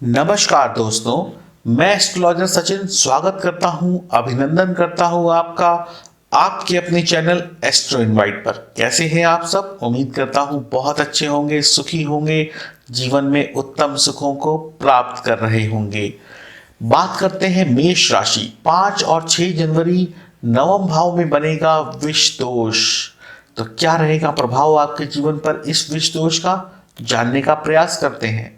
नमस्कार दोस्तों, मैं एस्ट्रोलॉजर सचिन स्वागत करता हूं, अभिनंदन करता हूं आपका आपके अपने चैनल एस्ट्रो इनवाइट पर। कैसे हैं आप सब? उम्मीद करता हूं बहुत अच्छे होंगे, सुखी होंगे, जीवन में उत्तम सुखों को प्राप्त कर रहे होंगे। बात करते हैं मेष राशि। 5 और 6 जनवरी नवम भाव में बनेगा विष दोष। तो क्या रहेगा प्रभाव आपके जीवन पर इस विष दोष का, जानने का प्रयास करते हैं।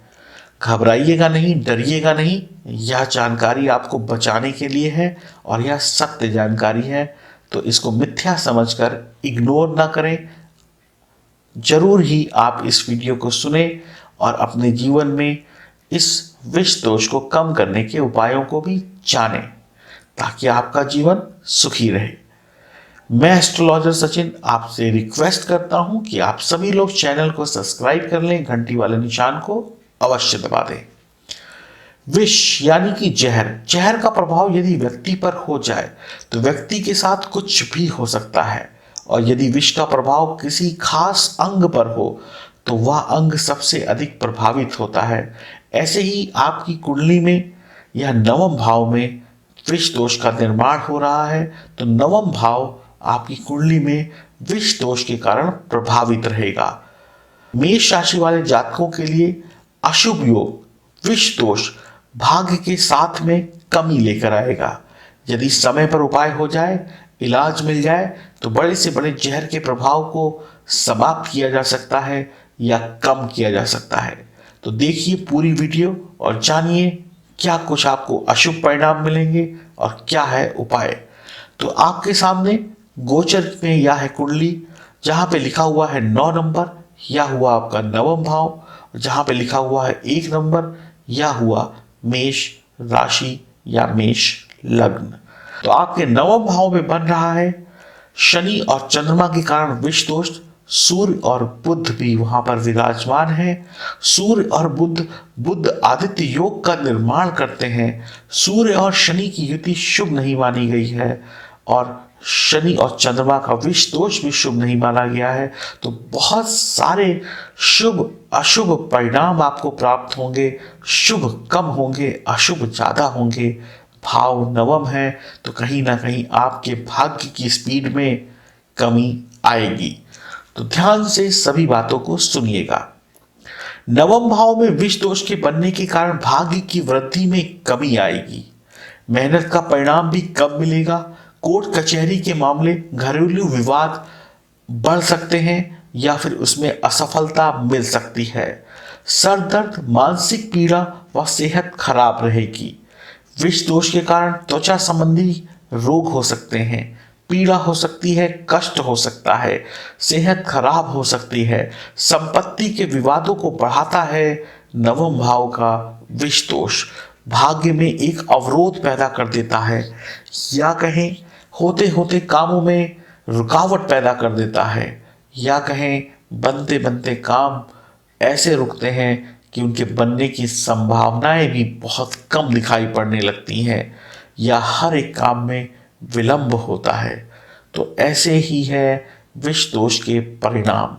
घबराइएगा नहीं, डरिएगा नहीं, यह जानकारी आपको बचाने के लिए है और यह सत्य जानकारी है, तो इसको मिथ्या समझकर इग्नोर ना करें। जरूर ही आप इस वीडियो को सुने और अपने जीवन में इस विष दोष को कम करने के उपायों को भी जानें, ताकि आपका जीवन सुखी रहे। मैं एस्ट्रोलॉजर सचिन आपसे रिक्वेस्ट करता हूं कि आप सभी लोग चैनल को सब्सक्राइब कर लें, घंटी वाले निशान को अवश्य दबा दें। विष यानी कि जहर। जहर का प्रभाव यदि व्यक्ति पर हो जाए तो व्यक्ति के साथ कुछ भी हो सकता है, और यदि विष का प्रभाव किसी खास अंग पर हो तो वह अंग सबसे अधिक प्रभावित होता है। ऐसे ही आपकी कुंडली में या नवम भाव में विष दोष का निर्माण हो रहा है, तो नवम भाव आपकी कुंडली में विष दोष के कारण प्रभावित रहेगा। मेष राशि वाले जातकों के लिए अशुभ योग विष दोष भाग्य के साथ में कमी लेकर आएगा। यदि समय पर उपाय हो जाए, इलाज मिल जाए, तो बड़े से बड़े जहर के प्रभाव को समाप्त किया जा सकता है या कम किया जा सकता है। तो देखिए पूरी वीडियो और जानिए क्या कुछ आपको अशुभ परिणाम मिलेंगे और क्या है उपाय। तो आपके सामने गोचर में यह है कुंडली, जहां पे लिखा हुआ है 9 नंबर, यह हुआ आपका नवम भाव। जहां पे लिखा हुआ है 1 नंबर, यह हुआ मेष राशि या मेष लग्न। तो आपके नवम भाव में बन रहा है शनि और चंद्रमा के कारण विष दोष। सूर्य और बुध भी वहां पर विराजमान है। सूर्य और बुध आदित्य योग का निर्माण करते हैं। सूर्य और शनि की युति शुभ नहीं मानी गई है, और शनि और चंद्रमा का विष दोष भी शुभ नहीं माना गया है। तो बहुत सारे शुभ अशुभ परिणाम आपको प्राप्त होंगे। शुभ कम होंगे, अशुभ ज्यादा होंगे। भाव नवम है, तो कहीं ना कहीं आपके भाग्य की स्पीड में कमी आएगी। तो ध्यान से सभी बातों को सुनिएगा। नवम भाव में विष दोष के बनने के कारण भाग्य की वृद्धि में कमी आएगी। मेहनत का परिणाम भी कम मिलेगा। कोर्ट कचहरी के मामले, घरेलू विवाद बढ़ सकते हैं या फिर उसमें असफलता मिल सकती है। सर दर्द, मानसिक पीड़ा व सेहत खराब रहेगी। विष दोष के कारण त्वचा संबंधी रोग हो सकते हैं, पीड़ा हो सकती है, कष्ट हो सकता है, सेहत खराब हो सकती है। संपत्ति के विवादों को बढ़ाता है नवम भाव का विष दोष। भाग्य में एक अवरोध पैदा कर देता है, या कहें होते होते कामों में रुकावट पैदा कर देता है, या कहें बनते बनते काम ऐसे रुकते हैं कि उनके बनने की संभावनाएं भी बहुत कम दिखाई पड़ने लगती हैं, या हर एक काम में विलंब होता है। तो ऐसे ही है विष दोष के परिणाम।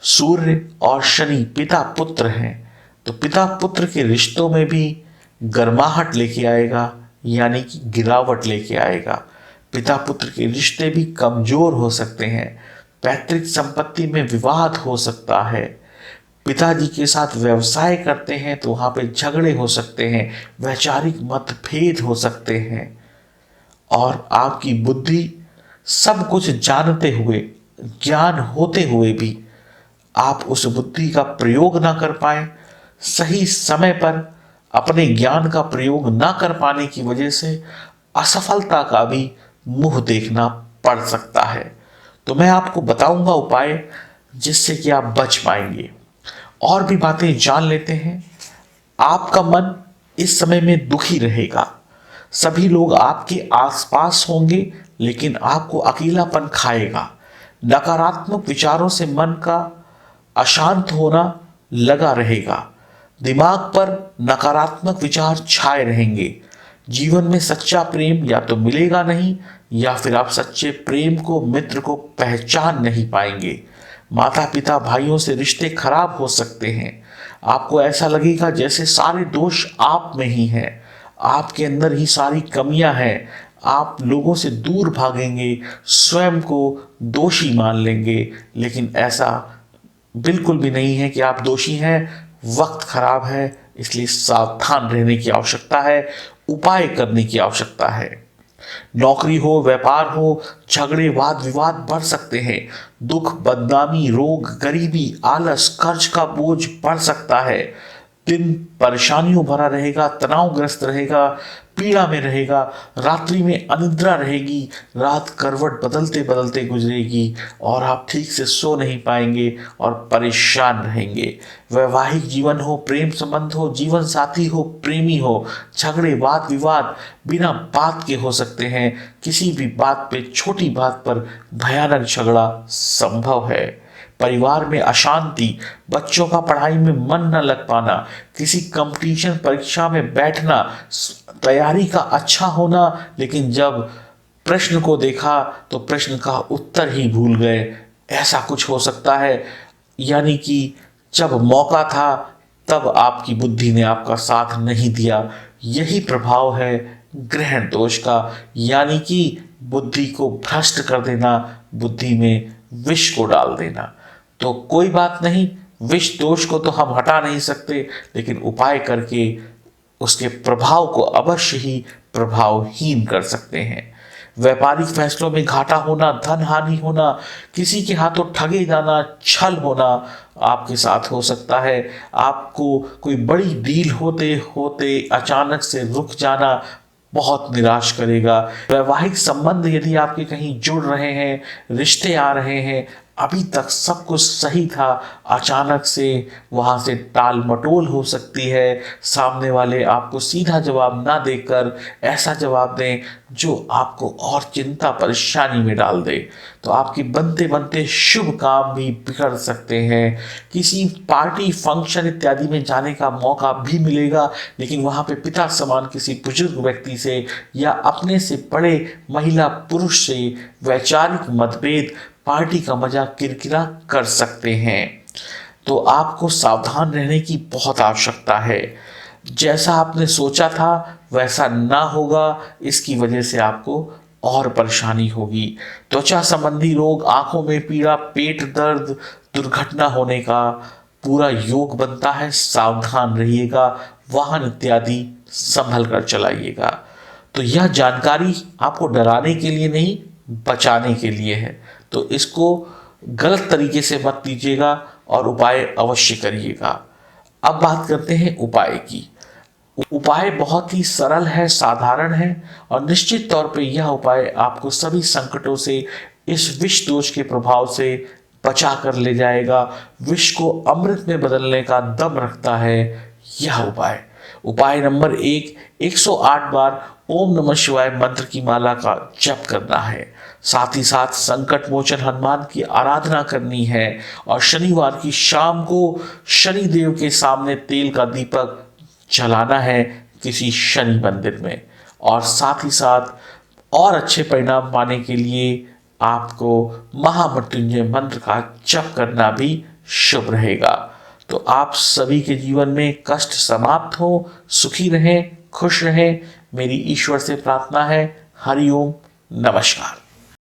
सूर्य और शनि पिता पुत्र हैं, तो पिता पुत्र के रिश्तों में भी गर्माहट लेके आएगा, यानी कि गिरावट लेके आएगा। पिता पुत्र के रिश्ते भी कमजोर हो सकते हैं। पैतृक संपत्ति में विवाद हो सकता है। पिताजी के साथ व्यवसाय करते हैं तो वहां पे झगड़े हो सकते हैं, वैचारिक मतभेद हो सकते हैं। और आपकी बुद्धि सब कुछ जानते हुए, ज्ञान होते हुए भी आप उस बुद्धि का प्रयोग ना कर पाए, सही समय पर अपने ज्ञान का प्रयोग ना कर पाने की वजह से असफलता का भी मुंह देखना पड़ सकता है। तो मैं आपको बताऊंगा उपाय जिससे कि आप बच पाएंगे। और भी बातें जान लेते हैं। आपका मन इस समय में दुखी रहेगा। सभी लोग आपके आसपास होंगे, लेकिन आपको अकेलापन खाएगा। नकारात्मक विचारों से मन का अशांत होना लगा रहेगा। दिमाग पर नकारात्मक विचार छाए रहेंगे। जीवन में सच्चा प्रेम या तो मिलेगा नहीं, या फिर आप सच्चे प्रेम को, मित्र को पहचान नहीं पाएंगे। माता पिता भाइयों से रिश्ते खराब हो सकते हैं। आपको ऐसा लगेगा जैसे सारे दोष आप में ही हैं, आपके अंदर ही सारी कमियां हैं। आप लोगों से दूर भागेंगे, स्वयं को दोषी मान लेंगे, लेकिन ऐसा बिल्कुल भी नहीं है कि आप दोषी हैं। वक्त खराब है, इसलिए सावधान रहने की आवश्यकता है, उपाय करने की आवश्यकता है। नौकरी हो, व्यापार हो, झगड़े वाद विवाद बढ़ सकते हैं। दुख, बदनामी, रोग, गरीबी, आलस, कर्ज का बोझ बढ़ सकता है। दिन परेशानियों भरा रहेगा, तनावग्रस्त रहेगा, पीड़ा में रहेगा, रात्रि में अनिद्रा रहेगी, रात करवट बदलते बदलते गुजरेगी और आप ठीक से सो नहीं पाएंगे और परेशान रहेंगे। वैवाहिक जीवन हो, प्रेम संबंध हो, जीवन साथी हो, प्रेमी हो, झगड़े वाद विवाद बिना बात के हो सकते हैं। किसी भी बात पे, छोटी बात पर भयानक झगड़ा संभव है। परिवार में अशांति, बच्चों का पढ़ाई में मन न लग पाना, किसी कंपटीशन परीक्षा में बैठना, तैयारी का अच्छा होना, लेकिन जब प्रश्न को देखा तो प्रश्न का उत्तर ही भूल गए, ऐसा कुछ हो सकता है। यानी कि जब मौका था तब आपकी बुद्धि ने आपका साथ नहीं दिया। यही प्रभाव है ग्रहण दोष का, यानी कि बुद्धि को भ्रष्ट कर देना, बुद्धि में विष को डाल देना। तो कोई बात नहीं, विष दोष को तो हम हटा नहीं सकते, लेकिन उपाय करके उसके प्रभाव को अवश्य ही प्रभावहीन कर सकते हैं। व्यापारिक फैसलों में घाटा होना, धन हानि होना, किसी के हाथों ठगे जाना, छल होना आपके साथ हो सकता है। आपको कोई बड़ी डील होते होते अचानक से रुक जाना बहुत निराश करेगा। वैवाहिक संबंध यदि आपके कहीं जुड़ रहे हैं, रिश्ते आ रहे हैं, अभी तक सब कुछ सही था, अचानक से वहां से टाल मटोल हो सकती है। सामने वाले आपको सीधा जवाब ना देकर ऐसा जवाब दें जो आपको और चिंता परेशानी में डाल दे, तो आपके बनते बनते शुभ काम भी बिगड़ सकते हैं। किसी पार्टी फंक्शन इत्यादि में जाने का मौका भी मिलेगा, लेकिन वहां पे पिता समान किसी बुजुर्ग व्यक्ति से या अपने से बड़े महिला पुरुष से वैचारिक मतभेद पार्टी का मजा किरकिरा कर सकते हैं। तो आपको सावधान रहने की बहुत आवश्यकता है। जैसा आपने सोचा था वैसा ना होगा, इसकी वजह से आपको और परेशानी होगी। त्वचा संबंधी रोग, आंखों में पीड़ा, पेट दर्द, दुर्घटना होने का पूरा योग बनता है। सावधान रहिएगा, वाहन इत्यादि संभल कर चलाइएगा। तो यह जानकारी आपको डराने के लिए नहीं, बचाने के लिए है। तो इसको गलत तरीके से मत लीजिएगा और उपाय अवश्य करिएगा। अब बात करते हैं उपाय की। उपाय बहुत ही सरल है, साधारण है और निश्चित तौर पे यह उपाय आपको सभी संकटों से, इस विष दोष के प्रभाव से बचा कर ले जाएगा। विष को अमृत में बदलने का दम रखता है यह उपाय। उपाय नंबर 1, 108 बार ओम नमः शिवाय मंत्र की माला का जप करना है। साथ ही साथ संकट मोचन हनुमान की आराधना करनी है और शनिवार की शाम को शनि देव के सामने तेल का दीपक जलाना है किसी शनि मंदिर में। और साथ ही साथ और अच्छे परिणाम पाने के लिए आपको महामृत्युंजय मंत्र का जप करना भी शुभ रहेगा। तो आप सभी के जीवन में कष्ट समाप्त हो, सुखी रहें, खुश रहें, मेरी ईश्वर से प्रार्थना है। हरिओम, नमस्कार।